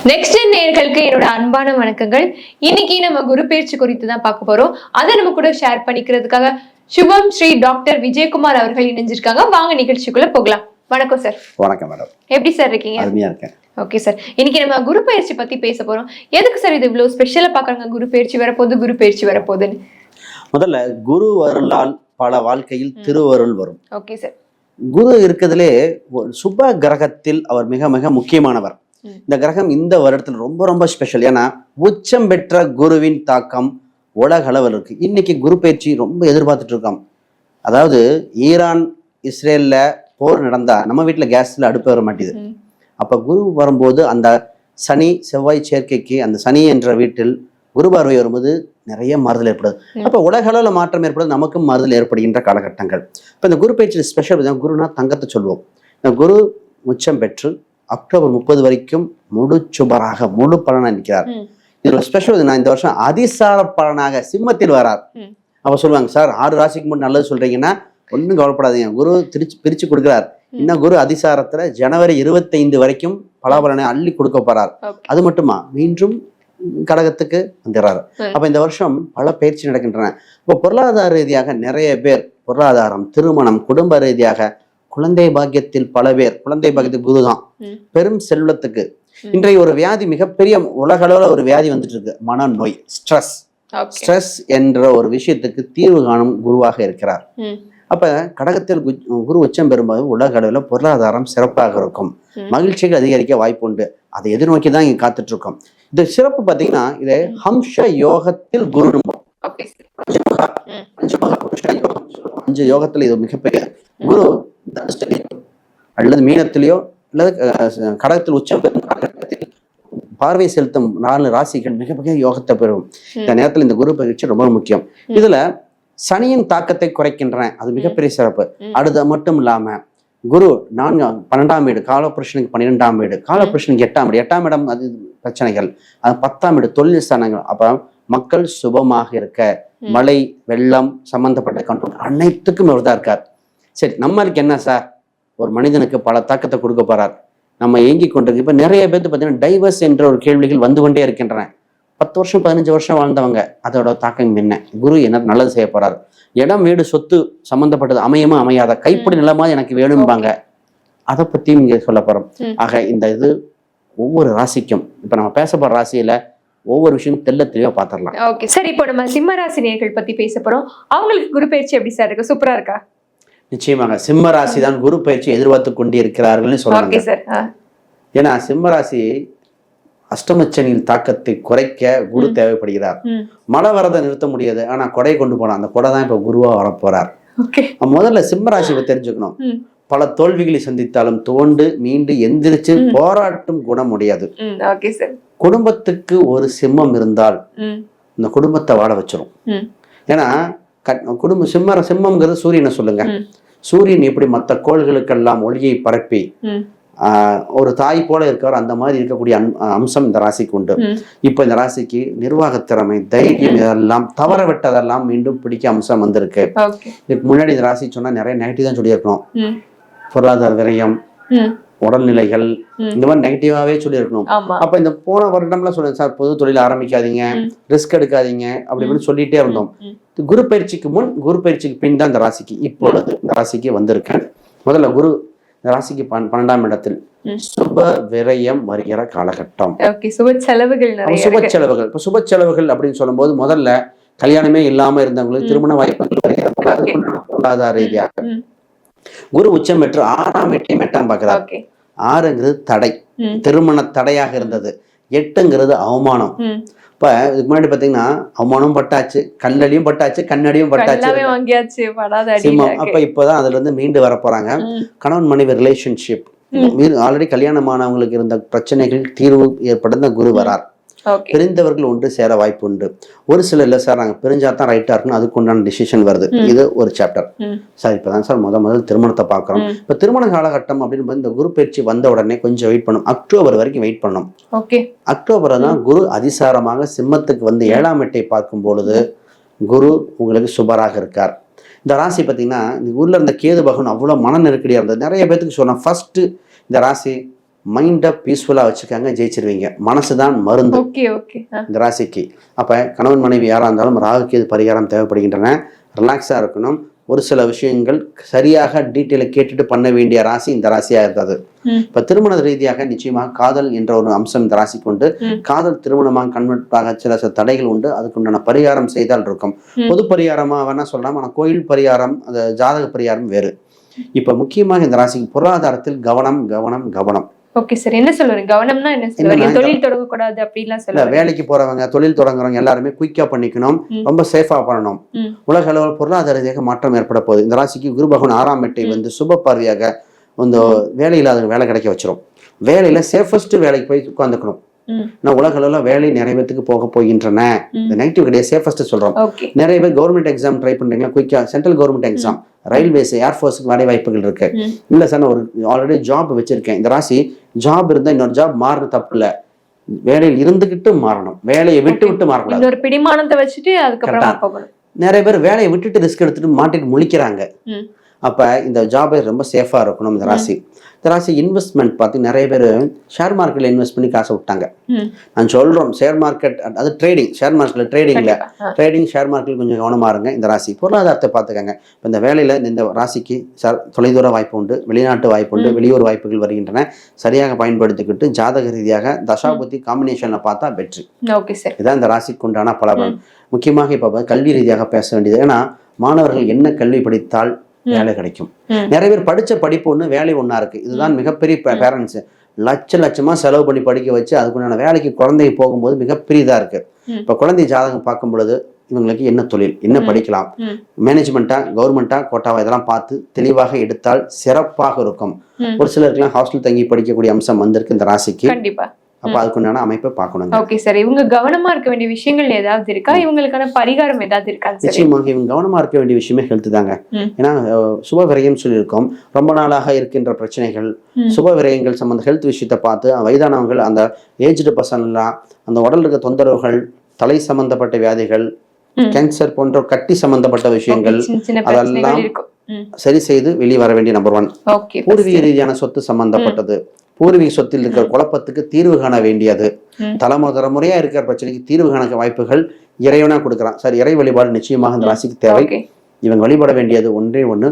Next நேயர்களுக்கு என்னோட அன்பான வணக்கங்கள். இன்னைக்கு நம்ம குரு பயிற்சி குறித்து தான் பார்க்க போறோம். அதை நம்ம கூட ஷேர் பண்ணிக்கிறதுக்காக சுபம் ஸ்ரீ டாக்டர் விஜயகுமார் அவர்கள் இணைஞ்சிருக்காங்க. வாங்க நிகழ்ச்சிக்குள்ள போகலாம். வணக்கம் சார். வணக்கம் மேடம். எப்படி சார் இருக்கீங்க? அருமையா இருக்கேன். ஓகே சார், இன்னைக்கு நம்ம குரு பயிற்சி பத்தி பேச போறோம். எதுக்கு சார் இது இவ்வளவு ஸ்பெஷலா பாக்குறாங்க? குரு பயிற்சி வரப்போகுதுன்னு முதல்ல குரு அருளால் பல வாழ்க்கையில் திருவருள் வரும். Okay sir. குரு இருக்கிறதுலே சுப கிரகத்தில் அவர் மிக மிக முக்கியமானவர். இந்த கிரகம் இந்த வருடத்தில் ரொம்ப ரொம்ப ஸ்பெஷல். ஏன்னா உச்சம் பெற்ற குருவின் தாக்கம் உலக அளவில் இருக்கு. இன்னைக்கு குரு பயிற்சி ரொம்ப எதிர்பார்த்துட்டு இருக்கோம். அதாவது ஈரான் இஸ்ரேல்ல போர் நடந்தா நம்ம வீட்டுல கேஸ்ல அடுப்பு வர மாட்டேது. அப்ப குரு வரும்போது அந்த சனி செவ்வாய் சேர்க்கைக்கு அந்த சனி என்ற வீட்டில் குரு பார்வை வரும்போது நிறைய மாறுதல் ஏற்படுது. அப்ப உலக அளவில் மாற்றம் ஏற்படுது, நமக்கும் மாறுதல் ஏற்படுகின்ற காலகட்டங்கள். இப்ப இந்த குரு பயிற்சி ஸ்பெஷல். குருனா தங்கத்தை சொல்லுவோம். இந்த குரு உச்சம் பெற்று அக்டோபர் 30 வரைக்கும் முழு சுபராக முழு பலனா நிற்கிறார். இதுல ஸ்பெஷல் நான் இந்த வருஷம் அதிசார பலனாக சிம்மத்தில் வரார். அப்ப சொல்லுவாங்க, சார் 6 ராசிக்கு முன் நல்லது சொல்றீங்கன்னா ஒன்றும் கவலைப்படாதீங்க, குரு பிரிச்சு கொடுக்குறார். இன்னும் குரு அதிசாரத்துல ஜனவரி 25 வரைக்கும் பலாபலனை அள்ளி கொடுக்க போறார். அது மட்டுமா மீண்டும் கடகத்துக்கு வந்துடுறாரு. அப்ப இந்த வருஷம் பல பயிற்சி நடக்கின்றன. இப்போ பொருளாதார ரீதியாக நிறைய பேர் பொருளாதாரம், திருமணம், குடும்ப ரீதியாக குழந்தை பாக்கியத்தில் பல பேர் குழந்தை பாக்கியத்துக்கு குருதான். பெரும் செல்வத்துக்கு இன்றைய ஒரு வியாதி, மிகப்பெரிய உலக அளவில் ஒரு வியாதி வந்துட்டு இருக்கு, மனநோய், ஸ்ட்ரெஸ். ஸ்ட்ரெஸ் என்ற ஒரு விஷயத்துக்கு தீர்வு காணும் குருவாக இருக்கிறார். அப்ப கடகத்தில் குரு உச்சம் பெறும்போது உலக அளவில் பொருளாதாரம் சிறப்பாக இருக்கும், மகிழ்ச்சிகள் அதிகரிக்க வாய்ப்பு உண்டு. அதை எதிர்நோக்கி தான் இங்க காத்துட்டு இருக்கோம். இந்த சிறப்பு பாத்தீங்கன்னா இது ஹம்ச யோகத்தில் குரு. 5 யோகத்துல இது மிகப்பெரிய குரு அல்லது மீனத்திலேயோ அல்லது கடகத்தில் உச்சம் பெறும் பார்வை செலுத்தும் 4 ராசிகள் மிக மிக யோகத்தை பெறும். இந்த நேரத்தில் இந்த குரு பயிற்சி ரொம்ப முக்கியம். இதுல சனியின் தாக்கத்தை குறைக்கின்றன, அது மிகப்பெரிய சிறப்பு. அடுத்து மட்டும் இல்லாம குரு 12ஆம் வீடு காலபுருஷனுக்கு 12ஆம் வீடு, காலபுருஷனுக்கு 8ஆம் வீடு. 8ஆம் இடம் அது பிரச்சனைகள், அது 10ஆம் வீடு தொழில் ஸ்தானங்கள். அப்ப மக்கள் சுபமாக இருக்க, மழை வெள்ளம் சம்பந்தப்பட்ட கண்ட்ரோல் அனைத்துக்கும் இவர் தான் இருக்கார். சரி, நம்மளுக்கு என்ன சார், ஒரு மனிதனுக்கு பல தாக்கத்தை கொடுக்க போறார், நம்ம ஏங்கி கொண்டிருக்கு. இப்ப நிறைய பேருக்கு பார்த்தீங்கன்னா டைவர்ஸ் என்ற ஒரு கேள்விகள் வந்து கொண்டே இருக்கின்றன. 10 வருஷம் 15 வருஷம் வாழ்ந்தவங்க, அதோட தாக்கம் என்ன, குரு என்ன நல்லது செய்ய போறாரு, இடம் வீடு சொத்து சம்பந்தப்பட்டது அமையுமா அமையாத, கைப்படி நிலமா எனக்கு வேணும்பாங்க, அதை பத்தியும் இங்க சொல்ல போறோம். ஆக இந்த இது ஒவ்வொரு ராசிக்கும் இப்ப நம்ம பேச போற ராசியில ஒவ்வொரு விஷயம் தெளிவா பாத்திரலாம். ஓகே சார், இப்போ நம்ம சிம்ம ராசி நேயர்கள் பத்தி பேச போறோம். அவங்களுக்கு குரு பயிற்சி எப்படி சார் இருக்கு? சூப்பரா இருக்கா? நிச்சயமாக சிம்ம ராசி தான் குரு பயிற்சி எதிர்பார்த்து கொண்டே இருக்கிறார்கள்னு சொல்றாங்க. ஏன்னா சிம்ம ராசி அஷ்டமச்சனியின் தாக்கத்தை குறைக்க குரு தேவைப்படுகிறார். மழை வரதை நிறுத்த முடியாது, ஆனா கொடை கொண்டு போனா அந்த கொடை தான் இப்ப குருவா வரப்போறார். முதல்ல சிம்ம ராசியை தெரிஞ்சுக்கணும். பல தோல்விகளை சந்தித்தாலும் தோண்டு மீண்டு எந்திரிச்சு போராட்டும் குணம் முடியாது. குடும்பத்துக்கு ஒரு சிம்மம் இருந்தால் இந்த குடும்பத்தை வாழ வச்சிரும். ஏன்னா குடும்ப சிம்மம்ங்கிறது சூரியனை சொல்லுங்க. சூரியன் எப்படி மற்ற கோள்களுக்கெல்லாம் ஒளியை பரப்பி ஒரு தாய் போல இருக்கவர், அந்த மாதிரி இருக்கக்கூடிய அம்சம் இந்த ராசிக்கு உண்டு. இப்ப இந்த ராசிக்கு நிர்வாக திறமை, தைரியம், இதெல்லாம் தவற விட்டதெல்லாம் மீண்டும் பிடிக்க அம்சம் வந்திருக்கு. இதுக்கு முன்னாடி இந்த ராசி சொன்னா நிறைய நெகட்டிவ் தான் சொல்லியிருக்கணும். பொருளாதார விரயம், உடல்நிலைகள், இந்த மாதிரி நெகட்டிவாவே சொல்லியிருக்கணும். அப்ப இந்த போன வருடம்லாம் சொல்லுங்க சார், பொது தொழில் ஆரம்பிக்காதீங்க, ரிஸ்க் எடுக்காதீங்க அப்படின்னு சொல்லிட்டே இருந்தோம். குரு பயிற்சிக்கு முன், குரு பயிற்சிக்கு பின் தான் இந்த ராசிக்கு இப்பொழுது இந்த ராசிக்கு வந்திருக்கேன். முதல்ல குரு இந்த ராசிக்கு 12ஆம் இடத்தில் சுப விரயம் வருகிற காலகட்டம். சுப செலவுகள். இப்ப சுப செலவுகள் அப்படின்னு சொல்லும் போது முதல்ல கல்யாணமே இல்லாம இருந்தவங்களுக்கு திருமண வாய்ப்புகள் பொருளாதார ரீதியாக. குரு உச்சம் பெற்று 6ஆம் வீட்டையும் 8ஆம் பார்க்கிறார். 6ங்கிறது தடை, திருமண தடையாக இருந்தது. 8ங்கிறது அவமானம். இப்ப இதுக்கு முன்னாடி பாத்தீங்கன்னா அவமானம் பட்டாச்சு, கல்லடியும் பட்டாச்சு, கண்ணடியும் பட்டாச்சு சிம்மம். அப்ப இப்பதான் அதுல இருந்து மீண்டு வர போறாங்க. கணவன் மனைவி ரிலேஷன்ஷிப், ஆல்ரெடி கல்யாணமானவங்களுக்கு இருந்த பிரச்சனைகள் தீர்வு ஏற்படுத்த குரு வரார். பிரிந்தவர்கள் ஒன்று சேர வாய்ப்பு உண்டு. ஒரு சில இல்ல சார் நாங்க பிரிஞ்சாதான் ரைட்டா இருக்கணும், அதுக்கு உண்டான டிசிஷன் வருது. இது ஒரு சாப்டர். சார் இப்பதான் சார் முதல் திருமணத்தை பாக்குறோம். இப்ப திருமண காலகட்டம் அப்படின்னு இந்த குரு பயிற்சி வந்த உடனே கொஞ்சம் வெயிட் பண்ணும். அக்டோபர் வரைக்கும் வெயிட் பண்ணும். அக்டோபர் தான் குரு அதிசாரமாக சிம்மத்துக்கு வந்து 7ஆம் வீட்டை பார்க்கும் பொழுது குரு உங்களுக்கு சுபராக இருக்கார். இந்த ராசி பாத்தீங்கன்னா இந்த ஊர்ல இருந்த கேது பகவான் அவ்வளவு மன நெருக்கடியா இருந்தது. நிறைய பேருக்கு சொன்னேன், ஃபர்ஸ்ட் இந்த ராசி மைண்டை பீஸ்ஃபுல்லா வச்சுக்காங்க, ஜெயிச்சிருவீங்க. மனசுதான் மருந்து ஓகே ஓகே. இந்த ராசிக்கு. அப்ப கணவன் மனைவி யாரா இருந்தாலும் ராகுக்கு இது பரிகாரம் தேவைப்படுகின்றன. ரிலாக்ஸா இருக்கணும். ஒரு சில விஷயங்கள் சரியாக டீட்டெயில கேட்டுட்டு பண்ண வேண்டிய ராசி இந்த ராசியா இருந்தது. இப்ப திருமண ரீதியாக நிச்சயமாக காதல் என்ற ஒரு அம்சம் இந்த ராசிக்கு உண்டு. காதல் திருமணமாக கன்வெர்ட்டாக சில தடைகள் உண்டு. அதுக்குண்டான பரிகாரம் செய்தால் இருக்கும். பொது பரிகாரமா வேணா சொல்லலாம், ஆனா கோயில் பரிகாரம், அந்த ஜாதக பரிகாரம் வேறு. இப்ப முக்கியமாக இந்த ராசிக்கு பொருளாதாரத்தில் கவனம் கவனம் கவனம். ஓகே சார், என்ன சொல்றீங்க? கவனம்னா என்ன சொல்றீங்க? தொழில் தொடங்க கூடாது அப்படிலாம் சொல்லுவாங்க. வேலைக்கு போறவங்க, தொழில் தொடங்குறவங்க எல்லாருமே குயிக்கா பண்ணிக்கணும், ரொம்ப சேஃபா பண்ணணும். உலக அளவில் பொருளாதார ரீதியாக மாற்றம் ஏற்பட போகுது. இந்த ராசிக்கு குரு பகவான் 6ஆம் இடத்தை வந்து சுப பார்வையாக இந்த வேலையில்லாத வேலை கிடைக்க வச்சிரும். வேலையில சேஃபஸ்ட் வேலைக்கு போய் உட்காந்துக்கணும். நான் உலக அளவில் வேலை நிறைய பேத்துக்கு போக போகின்றன. இந்த நெகட்டிவ் கிடையாது, சேஃபஸ்ட் சொல்றோம். நிறைய பேர் கவர்மெண்ட் எக்ஸாம் ட்ரை பண்றீங்களா? குயிக்கா சென்ட்ரல் கவர்மெண்ட் எக்ஸாம், ரயில்வேஸ், ஏர்ஃபோர்ஸுக்கு வேலை வாய்ப்புகள் இருக்கு. இல்ல சார் நான் ஒரு ஆல்ரெடி ஜாப் வச்சிருக்கேன். இந்த ராசி ஜாப் இருந்தா இன்னொரு ஜாப் மாறுறது தப்பு இல்ல, வேலையில் இருந்துகிட்டு மாறணும், வேலையை விட்டு விட்டு மாறக்கூடாது. ஒரு பிடிமானத்தை வச்சுட்டு அதுக்கப்புறம் போகணும். நிறைய பேர் வேலையை விட்டுட்டு ரிஸ்க் எடுத்துட்டு மாட்டிட்டு முழிக்கிறாங்க. அப்ப இந்த ஜாபை ரொம்ப சேஃபா இருக்கணும் இந்த ராசி. இந்த ராசி இன்வெஸ்ட்மெண்ட் பார்த்து நிறைய பேர் ஷேர் மார்க்கெட்ல இன்வெஸ்ட் பண்ணி காசை விட்டாங்க. நான் சொல்றோம் ஷேர் மார்க்கெட், அது ட்ரேடிங், ஷேர் மார்க்கெட்ல ட்ரேடிங் ஷேர் மார்க்கெட் கொஞ்சம் கவனமா இருங்க. இந்த ராசி பொருளாதாரத்தை பார்த்துக்கங்க. இப்போ இந்த வேலையில இந்த ராசிக்கு தொலைதூர வாய்ப்பு உண்டு, வெளிநாட்டு வாய்ப்பு உண்டு, வெளியூர் வாய்ப்புகள் வருகின்றன. சரியாக பயன்படுத்திக்கிட்டு ஜாதக ரீதியாக தசாபுத்தி காம்பினேஷன்ல பார்த்தா வெற்றி. இதான் இந்த ராசிக்கு உண்டான பலபலன். முக்கியமாக இப்ப கல்வி ரீதியாக பேச வேண்டியது. ஏன்னா மாணவர்கள் என்ன கல்வி படித்தால் வேலை கிடைக்கும். நிறைய பேர் படிச்ச படிப்பு ஒண்ணு, வேலை ஒண்ணா இருக்கு. இதுதான் மிகப்பெரிய பேரண்ட்ஸ் லட்சமா செலவு பண்ணி படிக்க வச்சு அதுக்குண்டான வேலைக்கு குழந்தை போகும்போது மிகப்பெரிய இதா இருக்கு. இப்ப குழந்தை ஜாதகம் பார்க்கும் பொழுது இவங்களுக்கு என்ன தொழில், என்ன படிக்கலாம், மேனேஜ்மெண்டா கவர்மெண்டா கோட்டாவா இதெல்லாம் பார்த்து தெளிவாக எடுத்தால் சிறப்பாக இருக்கும். ஒரு சிலருக்குலாம் ஹாஸ்டல் தங்கி படிக்கக்கூடிய அம்சம் வந்திருக்கு இந்த ராசிக்கு. கண்டிப்பா. அப்ப அதுக்குண்டான அமைப்பை பார்க்கணும். ஓகே சார், இவங்க கவனமா இருக்க வேண்டிய விஷயங்கள் ஏதாவது இருக்கா? இவங்களுக்கான பரிகாரம் ஏதாவது இருக்கா? நிச்சயமாக இவங்க கவனமா இருக்க வேண்டிய விஷயமே ஹெல்த் தாங்க. ஏன்னா சுப விரயம் சொல்லியிருக்கோம். ரொம்ப நாளாக இருக்கின்ற பிரச்சனைகள், சுப விரயங்கள் சம்பந்த ஹெல்த் விஷயத்தை பார்த்து வயதானவங்கள், அந்த ஏஜ்டு பர்சன்லாம் அந்த உடல் இருக்க தொந்தரவுகள், தலை சம்பந்தப்பட்ட வியாதிகள், கேன்சர் போன்ற கட்டி சம்பந்தப்பட்ட விஷயங்கள் அதெல்லாம் சரி செய்து வெளியே வர வேண்டிய நம்பர் 1. பூர்வீக ரீதியான சொத்து சம்பந்தப்பட்டது, பூர்வீக சொத்தில் இருக்கிற குழப்பத்துக்கு தீர்வு காண வேண்டியது, தலைமுறையா இருக்கிற பிரச்சனைக்கு தீர்வு காண வாய்ப்புகள் இறைவனா கொடுக்குறான். சரி, இறை வழிபாடு நிச்சயமாக இந்த ராசிக்கு தேவை. இவங்க வழிபட வேண்டியது ஒன்றே ஒண்ணு,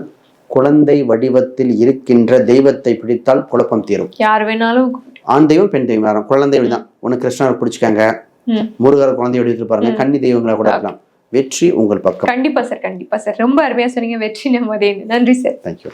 குழந்தை வடிவத்தில் இருக்கின்ற தெய்வத்தை பிடித்தால் குழப்பம் தீரும். யார் வேணாலும், ஆண் தெய்வம் பெண் தெய்வம் யாரும், குழந்தை வழிதான். ஒண்ணு கிருஷ்ணர் பிடிச்சிக்காங்க, முருகர் குழந்தை வடிவத்தில் பாருங்க, கன்னி தெய்வங்களை கூட இருக்கலாம். வெற்றி உங்கள் பக்கம். கண்டிப்பா சார், கண்டிப்பா சார். ரொம்ப அருமையா சொன்னீங்க. வெற்றி நம்மதே. நன்றி சார். தேங்க்யூ.